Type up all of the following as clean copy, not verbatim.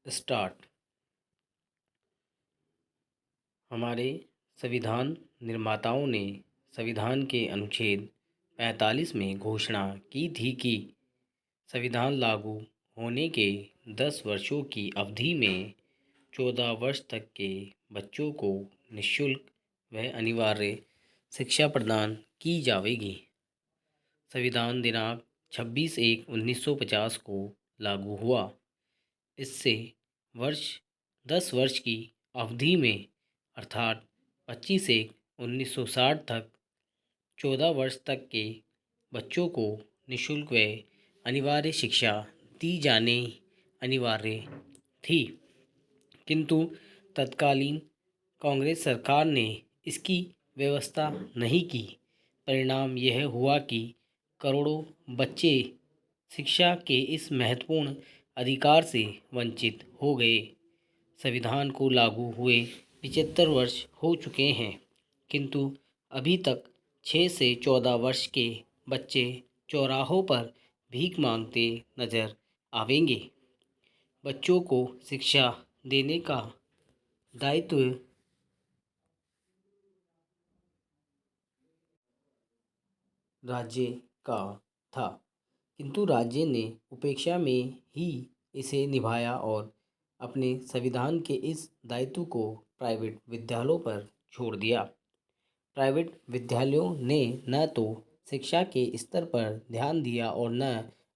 Start. हमारे संविधान निर्माताओं ने संविधान के अनुच्छेद 45 में घोषणा की थी कि संविधान लागू होने के 10 वर्षों की अवधि में 14 वर्ष तक के बच्चों को निःशुल्क व अनिवार्य शिक्षा प्रदान की जाएगी। संविधान दिनांक 26/1/1950 को लागू हुआ। इससे वर्ष 10 वर्ष की अवधि में अर्थात 25/1/1960 तक 14 वर्ष तक के बच्चों को निःशुल्क व अनिवार्य शिक्षा दी जाने अनिवार्य थी, किंतु तत्कालीन कांग्रेस सरकार ने इसकी व्यवस्था नहीं की। परिणाम यह हुआ कि करोड़ों बच्चे शिक्षा के इस महत्वपूर्ण अधिकार से वंचित हो गए। संविधान को लागू हुए 75 वर्ष हो चुके हैं, किंतु अभी तक 6 से 14 वर्ष के बच्चे चौराहों पर भीख मांगते नजर आवेंगे। बच्चों को शिक्षा देने का दायित्व राज्य का था, किंतु राज्य ने उपेक्षा में ही इसे निभाया और अपने संविधान के इस दायित्व को प्राइवेट विद्यालयों पर छोड़ दिया। प्राइवेट विद्यालयों ने न तो शिक्षा के स्तर पर ध्यान दिया और न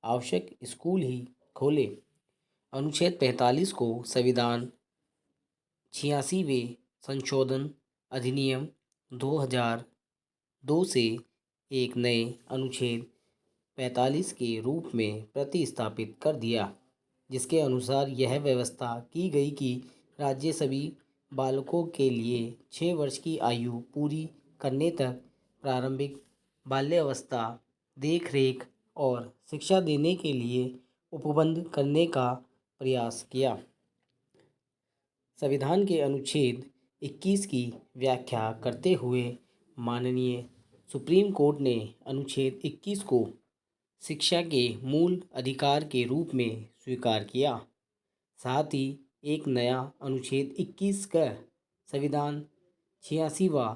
आवश्यक स्कूल ही खोले। अनुच्छेद 45 को संविधान 86वें संशोधन अधिनियम 2002 से एक नए अनुच्छेद 45 के रूप में प्रतिस्थापित कर दिया, जिसके अनुसार यह व्यवस्था की गई कि राज्य सभी बालकों के लिए 6 वर्ष की आयु पूरी करने तक प्रारंभिक बाल्यावस्था देखरेख और शिक्षा देने के लिए उपबंध करने का प्रयास किया। संविधान के अनुच्छेद 21 की व्याख्या करते हुए माननीय सुप्रीम कोर्ट ने अनुच्छेद 21 को शिक्षा के मूल अधिकार के रूप में स्वीकार किया। साथ ही एक नया अनुच्छेद 21 का संविधान 86वां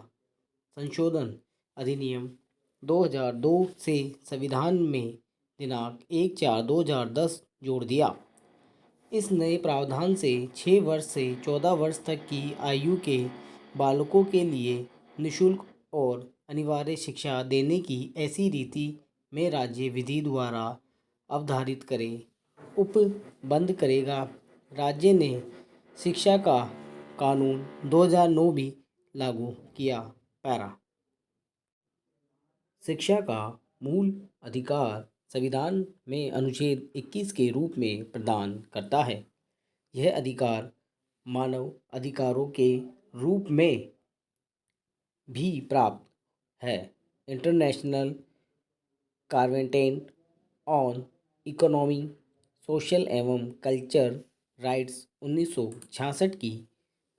संशोधन अधिनियम 2002 से संविधान में दिनांक 1/4/2010 जोड़ दिया। इस नए प्रावधान से 6 वर्ष से 14 वर्ष तक की आयु के बालकों के लिए निःशुल्क और अनिवार्य शिक्षा देने की ऐसी रीति में राज्य विधि द्वारा अवधारित करे उपबंध करेगा। राज्य ने शिक्षा का कानून 2009 भी लागू किया। पैरा शिक्षा का मूल अधिकार संविधान में अनुच्छेद 21 के रूप में प्रदान करता है। यह अधिकार मानव अधिकारों के रूप में भी प्राप्त है। International convention on economy, social एवं कल्चर राइट्स 1966 की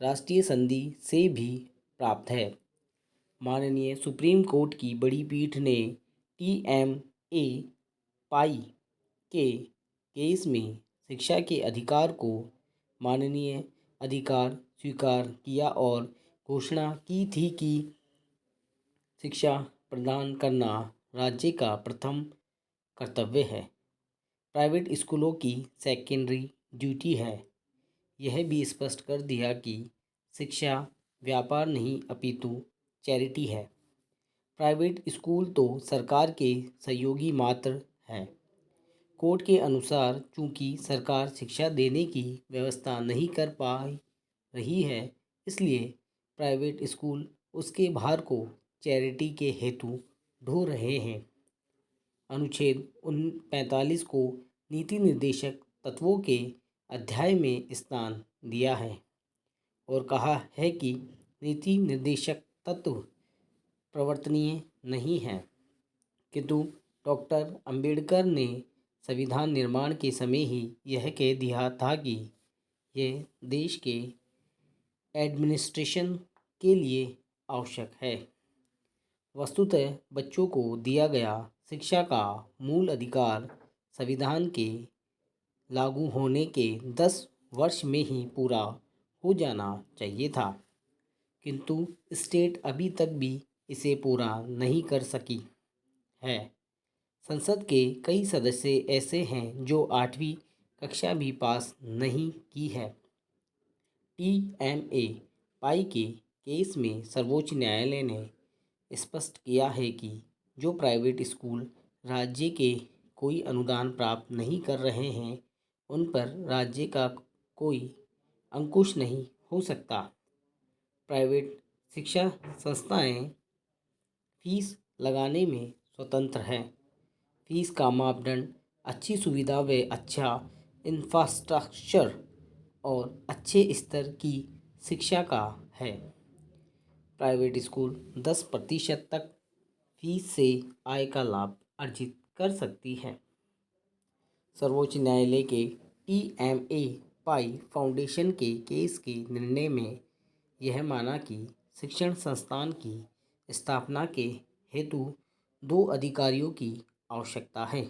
राष्ट्रीय संधि से भी प्राप्त है। माननीय सुप्रीम कोर्ट की बड़ी पीठ ने TMA पाई के केस में शिक्षा के अधिकार को माननीय अधिकार स्वीकार किया और घोषणा की थी कि शिक्षा प्रदान करना राज्य का प्रथम कर्तव्य है, प्राइवेट स्कूलों की सेकेंडरी ड्यूटी है। यह भी स्पष्ट कर दिया कि शिक्षा व्यापार नहीं अपितु चैरिटी है। प्राइवेट स्कूल तो सरकार के सहयोगी मात्र हैं। कोर्ट के अनुसार चूंकि सरकार शिक्षा देने की व्यवस्था नहीं कर पा रही है, इसलिए प्राइवेट स्कूल उसके भार को चैरिटी के हेतु ढो रहे हैं। अनुच्छेद 45 को नीति निर्देशक तत्वों के अध्याय में स्थान दिया है और कहा है कि नीति निर्देशक तत्व प्रवर्तनीय नहीं है, किंतु डॉक्टर अंबेडकर ने संविधान निर्माण के समय ही यह कह दिया था कि यह देश के एडमिनिस्ट्रेशन के लिए आवश्यक है। वस्तुतः बच्चों को दिया गया शिक्षा का मूल अधिकार संविधान के लागू होने के 10 वर्ष में ही पूरा हो जाना चाहिए था, किंतु स्टेट अभी तक भी इसे पूरा नहीं कर सकी है। संसद के कई सदस्य ऐसे हैं जो 8वीं कक्षा भी पास नहीं की है। टीएमए पाई के केस में सर्वोच्च न्यायालय ने स्पष्ट किया है कि जो प्राइवेट स्कूल राज्य के कोई अनुदान प्राप्त नहीं कर रहे हैं, उन पर राज्य का कोई अंकुश नहीं हो सकता। प्राइवेट शिक्षा संस्थाएं फीस लगाने में स्वतंत्र हैं। फीस का मापदंड अच्छी सुविधा व अच्छा इंफ्रास्ट्रक्चर और अच्छे स्तर की शिक्षा का है। प्राइवेट स्कूल 10% तक फीस से आय का लाभ अर्जित कर सकती है। सर्वोच्च न्यायालय के टीएमए पाई फाउंडेशन के केस के निर्णय में यह माना कि शिक्षण संस्थान की स्थापना के हेतु 2 अधिकारियों की आवश्यकता है।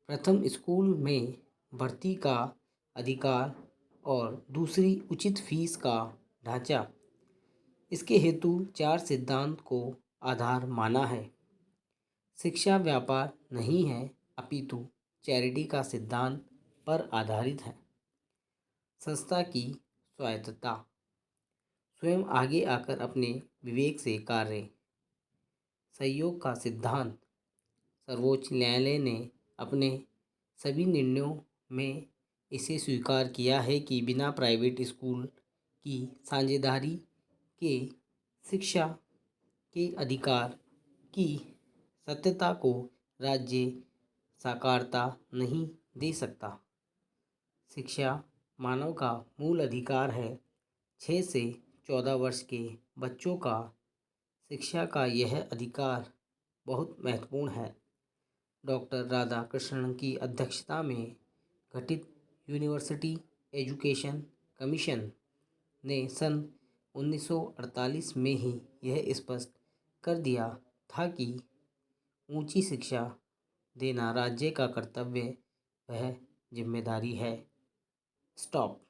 प्रथम, स्कूल में भर्ती का अधिकार और दूसरी, उचित फीस का ढांचा। इसके हेतु 4 सिद्धांत को आधार माना है। शिक्षा व्यापार नहीं है, अपितु चैरिटी का सिद्धांत पर आधारित है। संस्था की स्वायत्तता, स्वयं आगे आकर अपने विवेक से कार्य। सहयोग का सिद्धांत, सर्वोच्च न्यायालय ने अपने सभी निर्णयों में इसे स्वीकार किया है कि बिना प्राइवेट स्कूल की साझेदारी के शिक्षा के अधिकार की सत्यता को राज्य साकारता नहीं दे सकता। शिक्षा मानव का मूल अधिकार है। 6 से 14 वर्ष के बच्चों का शिक्षा का यह अधिकार बहुत महत्वपूर्ण है। डॉक्टर राधाकृष्णन की अध्यक्षता में गठित यूनिवर्सिटी एजुकेशन कमीशन ने सन 1948 में ही यह स्पष्ट कर दिया था कि ऊंची शिक्षा देना राज्य का कर्तव्य वह जिम्मेदारी है। स्टॉप।